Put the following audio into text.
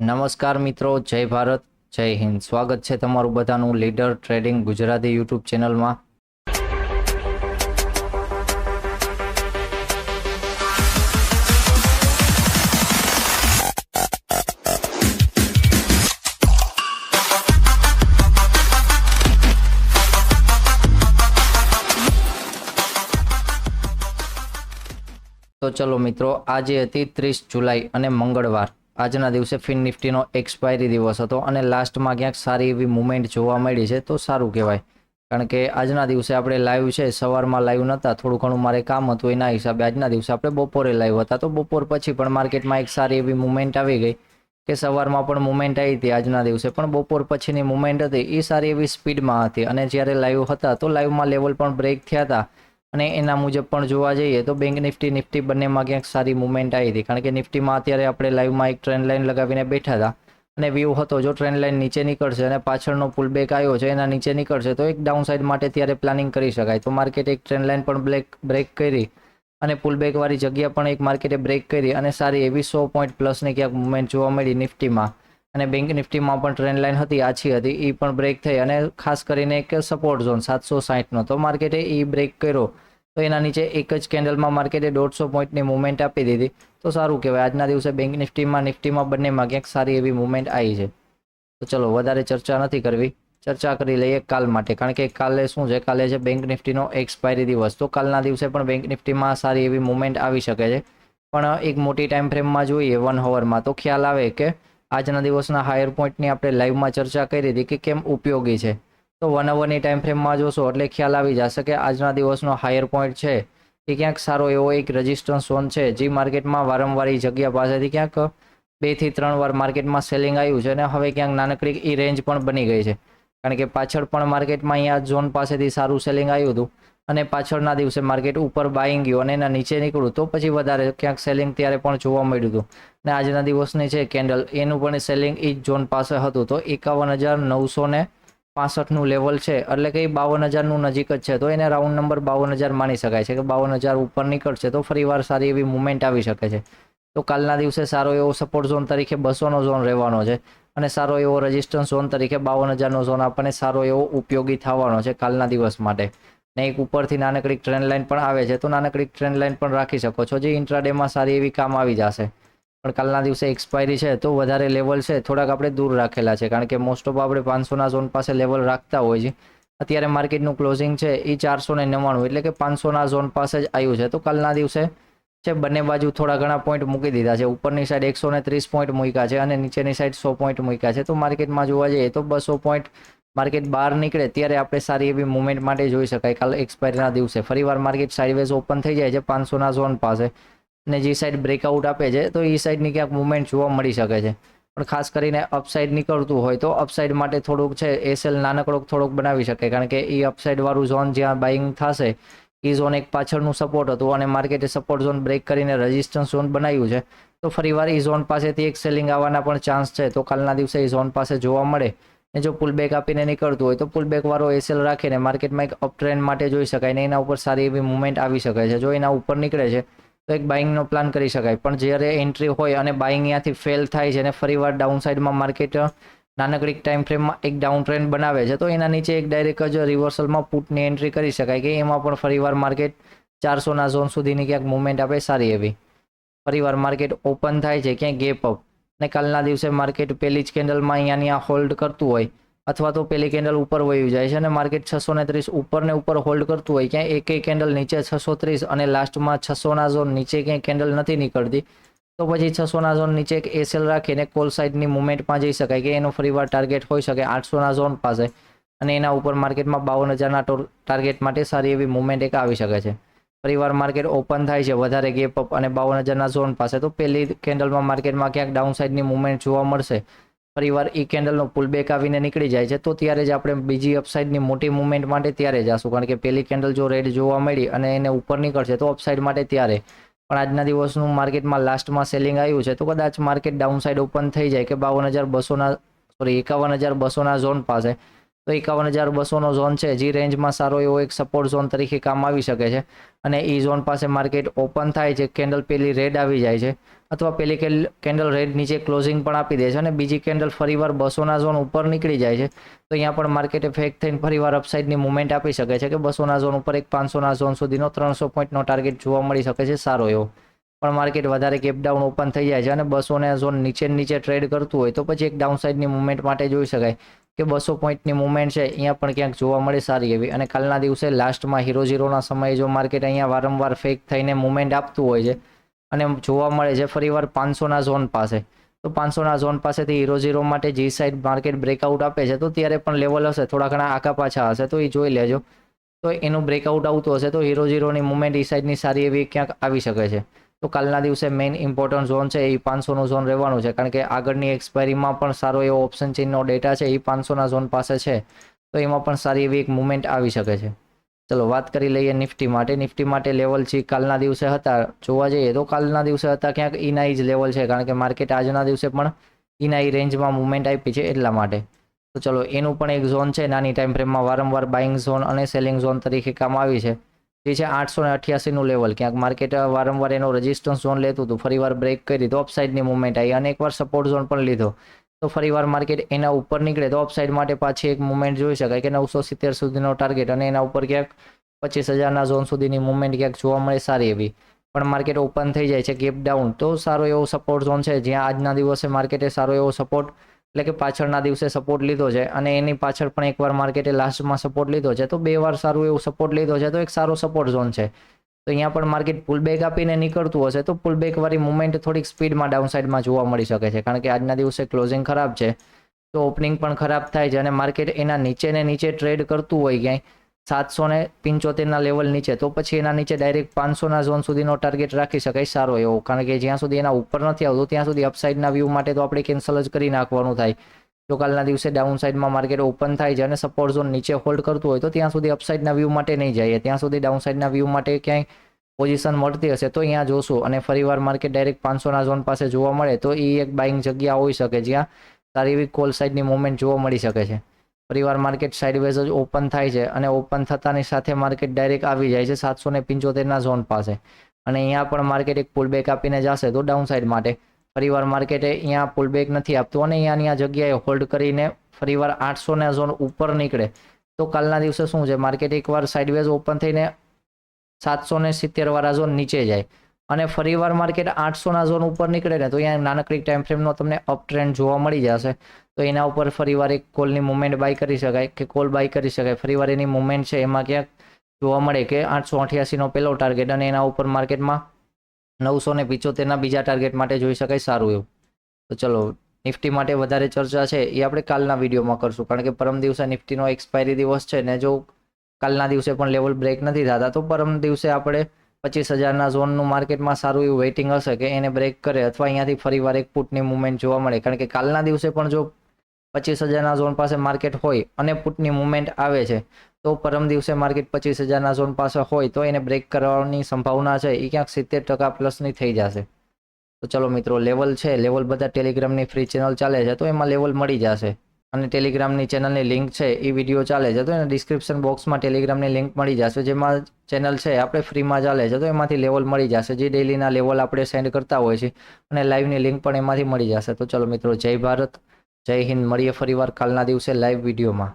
નમસ્કાર મિત્રો, જય ભારત, જય હિન્દ. સ્વાગત છે તમારું બધાનું લીડર ટ્રેડિંગ ગુજરાતી યુટ્યુબ ચેનલમાં. તો ચલો મિત્રો, આજે હતી 30 જુલાઈ અને મંગળવાર. આજના દિવસે ફિન નિફ્ટીનો એક્સપાયરી દિવસ હતો અને લાસ્ટમાં ક્યાંક સારી એવી મુવમેન્ટ જોવા મળી છે, તો સારું કહેવાય. કારણ કે આજના દિવસે આપણે લાઈવ છે, સવારમાં લાઈવ નહોતા, થોડું ઘણું મારે કામ હતું, એના હિસાબે આજના દિવસે આપણે બપોરે લાઈવ હતા. તો બપોર પછી પણ માર્કેટમાં એક સારી એવી મુવમેન્ટ આવી ગઈ કે સવારમાં પણ મુવમેન્ટ આવી હતી, આજના દિવસે પણ બપોર પછીની મુવમેન્ટ હતી એ સારી એવી સ્પીડમાં હતી. અને જ્યારે લાઈવ હતા તો લાઈવમાં લેવલ પણ બ્રેક થયા હતા અને એના મુજબ પણ જોવા જઈએ તો બેંક નિફ્ટી બંનેમાં ક્યાંક સારી મુવમેન્ટ આવી હતી. કારણ કે નિફ્ટીમાં અત્યારે આપણે લાઈવમાં એક ટ્રેન્ડ લાઇન લગાવીને બેઠા હતા અને વ્યૂ હતો જો ટ્રેન્ડ લાઇન નીચે નીકળશે અને પાછળનો પુલબેક આવ્યો છે એના નીચે નીકળશે તો એક ડાઉન સાઇડ માટે ત્યારે પ્લાનિંગ કરી શકાય. તો માર્કેટ એક ટ્રેન્ડ લાઇન પણ બ્રેક કરી અને પુલબેક વાળી જગ્યા પણ એક માર્કેટે બ્રેક કરી અને સારી એવી 100 પોઈન્ટ પ્લસની ક્યાંક મુવમેન્ટ જોવા મળી નિફ્ટીમાં. અને બેંક નિફ્ટીમાં પણ ટ્રેન્ડ લાઇન હતી, આછી હતી, એ પણ બ્રેક થઈ અને ખાસ કરીને એક સપોર્ટ ઝોન 760નો તો માર્કેટે એ બ્રેક કર્યો. તો એના નીચે એક જ કેન્ડલમાં માર્કેટે 150 પોઈન્ટની મુવમેન્ટ આપી દીધી, તો સારું કહેવાય. આજના દિવસે બેંક નિફ્ટીમાં બંનેમાં ક્યાંક સારી એવી મુવમેન્ટ આવી છે. તો ચલો વધારે ચર્ચા નથી કરવી, ચર્ચા કરી લઈએ કાલ માટે. કારણ કે કાલે શું છે, કાલે છે બેંક નિફ્ટીનો એક્સપાયરી દિવસ. તો કાલના દિવસે પણ બેંક નિફ્ટીમાં સારી એવી મુવમેન્ટ આવી શકે છે, પણ એક મોટી ટાઈમ ફ્રેમમાં જોઈએ 1 અવરમાં તો ખ્યાલ આવે કે આજના દિવસના હાયર પોઈન્ટની આપણે લાઈવમાં ચર્ચા કરી હતી કે કેમ ઉપયોગી છે. તો 1 અવરની ટાઈમ ફ્રેમમાં જોશો એટલે ખ્યાલ આવી જશે કે આજના દિવસનો હાયર પોઈન્ટ છે એ ક્યાંક સારો એવો એક રેઝિસ્ટન્સ ઝોન છે, જે માર્કેટમાં વારંવાર એ જગ્યા પાસેથી ક્યાંક 2 થી 3 વાર માર્કેટમાં સેલિંગ આવ્યું છે અને હવે ક્યાંક નાનકડી એ રેન્જ પણ બની ગઈ છે. કારણ કે પાછળ પણ માર્કેટમાં અહીંયા ઝોન પાસેથી સારું સેલિંગ આવ્યું હતું અને પાછળના દિવસે માર્કેટ ઉપર બાઇંગ ગયું અને એના નીચે નીકળ્યું તો પછી વધારે ક્યાંક સેલિંગ ત્યારે પણ જોવા મળ્યું હતું. અને આજના દિવસની છે કેન્ડલ, એનું પણ સેલિંગ એ જ ઝોન પાસે હતું. તો 51,965નું લેવલ છે એટલે કે 52,000નું નજીક જ છે. તો એને રાઉન્ડ નંબર 52,000 માની શકાય છે કે 52,000 ઉપર નીકળશે તો ફરીવાર સારી એવી મુવમેન્ટ આવી શકે છે. તો કાલના દિવસે સારો એવો સપોર્ટ ઝોન તરીકે 200નો ઝોન રહેવાનો છે અને સારો એવો રેઝિસ્ટન્સ ઝોન તરીકે 52,000નો ઝોન આપણને સારો એવો ઉપયોગી થવાનો છે કાલના દિવસ માટે. ને એક ઉપરથી નાનકડી ટ્રેન્ડ લાઇન પણ આવે છે, તો નાનકડી ટ્રેન્ડ લાઇન પણ રાખી શકો છો, જે ઇન્ટ્રાડેમાં સારી એવી કામ આવી જશે. પણ કાલના દિવસે એક્સપાયરી છે તો વધારે લેવલ છે થોડાક આપણે દૂર રાખેલા છે. કારણ કે મોસ્ટ ઓફ આપણે 500ના ઝોન પાસે લેવલ રાખતા હોય છે. અત્યારે માર્કેટનું ક્લોઝિંગ છે એ 499 એટલે કે 500ના ઝોન પાસે જ આવ્યું છે. તો કાલના દિવસે છે બંને બાજુ થોડા ઘણા પોઈન્ટ મૂકી દીધા છે. ઉપરની સાઈડ 130 પોઈન્ટ મૂક્યા છે અને નીચેની સાઈડ 100 પોઈન્ટ મૂક્યા છે. તો માર્કેટમાં જોવા જઈએ તો 200 પોઈન્ટ માર્કેટ બહાર નીકળે ત્યારે આપણે સારી એવી મુવમેન્ટ માટે જોઈ શકાય. કાલે એક્સપાયરીના દિવસે ફરીવાર માર્કેટ સાઇડવેઝ ઓપન થઈ જાય છે 500ના ઝોન પાસે અને જે સાઈડ બ્રેકઆઉટ આપે છે તો એ સાઈડની ક્યાંક મુવમેન્ટ જોવા મળી શકે છે. પણ ખાસ કરીને અપસાઇડ નીકળતું હોય તો અપસાઇડ માટે થોડુંક છે એસએલ નાનકડોક થોડોક બનાવી શકે. કારણ કે એ અપસાઇડ વાળું ઝોન જ્યાં બાઇંગ થશે એ ઝોન એક પાછળનું સપોર્ટ હતું અને માર્કેટે સપોર્ટ ઝોન બ્રેક કરીને રેઝિસ્ટન્સ ઝોન બનાવ્યું છે. તો ફરીવાર એ ઝોન પાસેથી એક સેલિંગ આવવાના પણ ચાન્સ છે. તો કાલના દિવસે એ ઝોન પાસે જોવા મળે ને જો પુલબેક આપીને નીકળતું હોય તો પુલબેક વાળો એસએલ રાખીને માર્કેટમાં એક અપ ટ્રેન્ડ માટે જોઈ શકાય ને એના ઉપર સારી એવી મુવમેન્ટ આવી શકે છે. જો એના ઉપર નીકળે છે તો એક બાઇંગનો પ્લાન કરી શકાય. પણ જ્યારે એન્ટ્રી હોય અને બાઇંગ ત્યાંથી ફેલ થાય છે અને ફરીવાર ડાઉન સાઇડમાં માર્કેટ નાનકડી ટાઈમ ફ્રેમમાં એક ડાઉન ટ્રેન્ડ બનાવે છે તો એના નીચે એક ડાયરેક્ટ જ રિવર્સલમાં પુટની એન્ટ્રી કરી શકાય કે એમાં પણ ફરીવાર માર્કેટ 400ના ઝોન સુધીની ક્યાંક મુવમેન્ટ આપે સારી એવી. ફરીવાર માર્કેટ ઓપન થાય છે ક્યાંય ગેપ અપ અને કાલના દિવસે માર્કેટ પહેલી જ કેન્ડલમાં અહીંયા હોલ્ડ કરતું હોય અથવા તો પહેલી કેન્ડલ ઉપર વયું જાય છે અને માર્કેટ 630 ઉપર ને ઉપર હોલ્ડ કરતું હોય, ક્યાંય એકેય કેન્ડલ નીચે 630 અને લાસ્ટમાં 600ના ઝોન નીચે ક્યાંય કેન્ડલ નથી નીકળતી તો પછી 600ના ઝોન નીચે એક એસએલ રાખીને કોલ સાઇડની મુવમેન્ટમાં જઈ શકાય કે એનો ફરીવાર ટાર્ગેટ હોઈ શકે 800ના ઝોન પાસે અને એના ઉપર માર્કેટમાં 52,000ના ટાર્ગેટ માટે સારી એવી મુવમેન્ટ એક આવી શકે છે. ફરીવાર માર્કેટ ઓપન થાય છે વધારે ગેપ અપ અને 52,000ના ઝોન પાસે તો પહેલી કેન્ડલમાં માર્કેટમાં ક્યાંક ડાઉન સાઇડની મુવમેન્ટ જોવા મળશે. ફરીવાર એ કેન્ડલનો પુલબેક આવીને નીકળી જાય છે તો ત્યારે જ આપણે બીજી અપસાઇડની મોટી મુવમેન્ટ માટે ત્યારે જશું. કારણ કે પહેલી કેન્ડલ જો રેડ જોવા મળી અને એને ઉપર નીકળશે તો અપસાઇડ માટે ત્યારે. પણ આજના દિવસનું માર્કેટમાં લાસ્ટમાં સેલિંગ આવ્યું છે તો કદાચ માર્કેટ ડાઉન સાઇડ ઓપન થઈ જાય કે 52,200ના 51,200ના ઝોન પાસે તો 51,200નો ઝોન છે જે રેન્જમાં સારો એવો એક સપોર્ટ ઝોન તરીકે કામ આવી શકે છે અને એ ઝોન પાસે માર્કેટ ઓપન થાય છે, કેન્ડલ પેલી રેડ આવી જાય છે અથવા પેલી કેન્ડલ રેડ નીચે ક્લોઝિંગ પણ આપી દે છે અને બીજી કેન્ડલ ફરીવાર 200ના ઝોન ઉપર નીકળી જાય છે તો અહીંયા પણ માર્કેટે ફેક થઈને ફરીવાર અપસાઇડની મૂવમેન્ટ આપી શકે છે કે 200ના ઝોન ઉપર એક 500ના ઝોન સુધીનો 300 પોઈન્ટનો ટાર્ગેટ જોવા મળી શકે છે સારો એવો. પણ માર્કેટ વધારે ગેપ ડાઉન ઓપન થઈ જાય છે અને 200ના ઝોન નીચે ટ્રેડ કરતું હોય તો પછી એક ડાઉનસાઇડની મૂવમેન્ટ માટે જોઈ શકાય કે 200 પોઈન્ટની મૂવમેન્ટ છે અહીંયા પણ ક્યાંક જોવા મળે સારી એવી. અને કાલના દિવસે લાસ્ટમાં હીરો ઝીરોના સમયે જો માર્કેટ અહીંયા વારંવાર ફેક થઈને મૂવમેન્ટ આપતું હોય છે અને જોવા મળે છે ફરીવાર 500ના ઝોન પાસે, તો 500ના ઝોન પાસેથી હીરો ઝીરો માટે જે સાઈડ માર્કેટ બ્રેકઆઉટ આપે છે તો ત્યારે પણ લેવલ હશે થોડા ઘણા આખા પાછા હશે તો એ જોઈ લેજો. તો એનું બ્રેકઆઉટ આવતું હશે તો હીરો ઝીરોની મૂવમેન્ટ એ સાઈડની સારી એવી ક્યાંક આવી શકે છે. તો કાલના દિવસે મેઇન ઇમ્પોર્ટન્ટ ઝોન છે એ 500નો ઝોન રહેવાનું છે કારણ કે આગળની એક્સપાયરીમાં પણ સારો એવો ઓપ્શન ચેઇનનો ડેટા છે એ 500ના ઝોન પાસે છે તો એમાં પણ સારી એવી એક મૂવમેન્ટ આવી શકે છે. ચલો વાત કરી લઈએ નિફ્ટી માટે. નિફ્ટી માટે લેવલ છે કાલના દિવસે હતા જોવા જઈએ તો કાલના દિવસે હતા ક્યાંક ઈના જ લેવલ છે કારણ કે માર્કેટ આજના દિવસે પણ ઈના રેન્જમાં મૂવમેન્ટ આપી છે એટલા માટે. તો ચલો એનું પણ એક ઝોન છે નાની ટાઈમ ફ્રેમમાં વારંવાર બાઇંગ ઝોન અને સેલિંગ ઝોન તરીકે કામ આવી છે જે છે 888નું લેવલ. ક્યાંક માર્કેટ વારંવાર એનો રેઝિસ્ટન્સ ઝોન લેતું હતું ફરીવાર બ્રેક કરી તો અપસાઇડની મૂવમેન્ટ આવી અને એકવાર સપોર્ટ ઝોન પણ લીધો તો ફરીવાર માર્કેટ એના ઉપર નીકળે તો અપસાઇડ માટે પાછી એક મૂવમેન્ટ જોઈ શકાય કે 970 સુધીનો ટાર્ગેટ અને એના ઉપર ક્યાંક 25,000ના ઝોન સુધીની મૂવમેન્ટ ક્યાંક જોવા મળે સારી એવી. પણ માર્કેટ ઓપન થઈ જાય છે ગેપ ડાઉન તો સારો એવો સપોર્ટ ઝોન છે જ્યાં આજના દિવસે માર્કેટે સારો એવો સપોર્ટ એટલે કે પાછળના દિવસે સપોર્ટ લીધો છે અને એની પાછળ પણ એકવાર માર્કેટે લાસ્ટમાં સપોર્ટ લીધો છે તો 2 વાર સારું એવું સપોર્ટ લીધો છે તો એક સારો સપોર્ટ ઝોન છે. તો અહીંયા પણ માર્કેટ પુલબેક આપીને નીકળતું હશે તો પુલબેક વાળી મૂવમેન્ટ થોડીક સ્પીડમાં ડાઉન સાઈડમાં જોવા મળી શકે છે કારણ કે આજના દિવસે ક્લોઝિંગ ખરાબ છે તો ઓપનિંગ પણ ખરાબ થાય છે અને માર્કેટ એના નીચે ટ્રેડ કરતું હોય ક્યાંય 775ના લેવલ નીચે તો પછી એના નીચે ડાયરેક્ટ 500ના ઝોન સુધીનો ટાર્ગેટ રાખી શકાય સારો એવો કારણ કે જ્યાં સુધી એના ઉપર નથી આવતું ત્યાં સુધી અપસાઇડના વ્યૂ માટે તો આપણે કેન્સલ જ કરી નાખવાનું થાય. જો કાલના દિવસે ડાઉન સાઈડમાં માર્કેટ ઓપન થાય છે અને સપોર્ટ ઝોન નીચે હોલ્ડ કરતું હોય તો ત્યાં સુધી અપસાઇડના વ્યૂ માટે નહીં જાય ત્યાં સુધી ડાઉન સાઈડના વ્યૂ માટે ક્યાંય પોઝિશન મળતી હશે તો અહીંયા જોશું અને ફરીવાર માર્કેટ ડાયરેક્ટ 500ના ઝોન પાસે જોવા મળે તો એ એક બાઇંગ જગ્યા હોઈ શકે જ્યાં સારી એવી કોલ સાઈડની મૂવમેન્ટ જોવા મળી શકે છે. ફરીવાર માર્કેટ સાઇડવેઝ જ ઓપન થાય છે અને ઓપન થતાની સાથે માર્કેટ ડાયરેક્ટ આવી જાય છે 775ના ઝોન પાસે અને અહીંયા પણ માર્કેટ એક પુલબેક આપીને જશે તો ડાઉન સાઈડ માટે ફરીવાર માર્કેટે અહીંયા પુલબેક નથી આપતું અને અહીંયા જગ્યાએ હોલ્ડ કરીને ફરીવાર 800ના ઝોન ઉપર નીકળે તો કાલના દિવસે શું છે માર્કેટ એકવાર સાઇડવેઝ ઓપન થઈને 770 વાળા ઝોન નીચે જાય અને ફરીવાર માર્કેટ 800ના ઝોન ઉપર નીકળે ને તો અહીંયા નાનકડી ટાઈમ ફ્રેમનો તમને અપ ટ્રેન્ડ જોવા મળી જશે તો એના ઉપર ફરીવાર એક કોલની મૂવમેન્ટ બાય કરી શકાય કે કોલ બાય કરી શકાય. ફરીવાર એની મૂવમેન્ટ છે એમાં ક્યાંક જોવા મળે કે 888નો પહેલો ટાર્ગેટ અને એના ઉપર માર્કેટમાં 975ના બીજા ટાર્ગેટ માટે જોઈ શકાય સારું એવું. તો ચલો નિફ્ટી માટે વધારે ચર્ચા છે એ આપણે કાલના વિડીયોમાં કરશું કારણ કે પરમ દિવસે નિફ્ટીનો એક્સપાયરી દિવસ છે ને જો કાલના દિવસે પણ લેવલ બ્રેક નથી થતા તો પરમ દિવસે આપણે 25,000ના ઝોનનું માર્કેટમાં સારું એવું વેઇટિંગ હશે કે એને બ્રેક કરે અથવા અહીંયાથી ફરીવાર એક પુટની મૂવમેન્ટ જોવા મળે કારણ કે કાલના દિવસે પણ જો 25,000ના ઝોન પાસે માર્કેટ હોય અને પુટની મૂવમેન્ટ આવે છે તો પરમ દિવસે માર્કેટ 25,000ના ઝોન પાસે હોય તો એને બ્રેક કરવાની સંભાવના છે એ ક્યાંક 70% પ્લસની થઈ જશે. તો ચલો મિત્રો લેવલ છે લેવલ બધા ટેલિગ્રામની ફ્રી ચેનલ ચાલે છે તો એમાં લેવલ મળી જશે અને ટેલિગ્રામની ચેનલની લિંક છે એ વિડીયો ચાલે છે તો એના ડિસ્ક્રિપ્શન બોક્સમાં ટેલિગ્રામની લિંક મળી જશે જેમાં ચેનલ છે આપણે ફ્રીમાં ચાલે છે તો એમાંથી લેવલ મળી જશે જે ડેલીના લેવલ આપણે સેન્ડ કરતા હોય છે અને લાઈવની લિંક પણ એમાંથી મળી જશે. તો ચલો મિત્રો જય ભારત જય હિન્દ મળીએ ફરીવાર કાલના દિવસે લાઈવ વિડીયોમાં.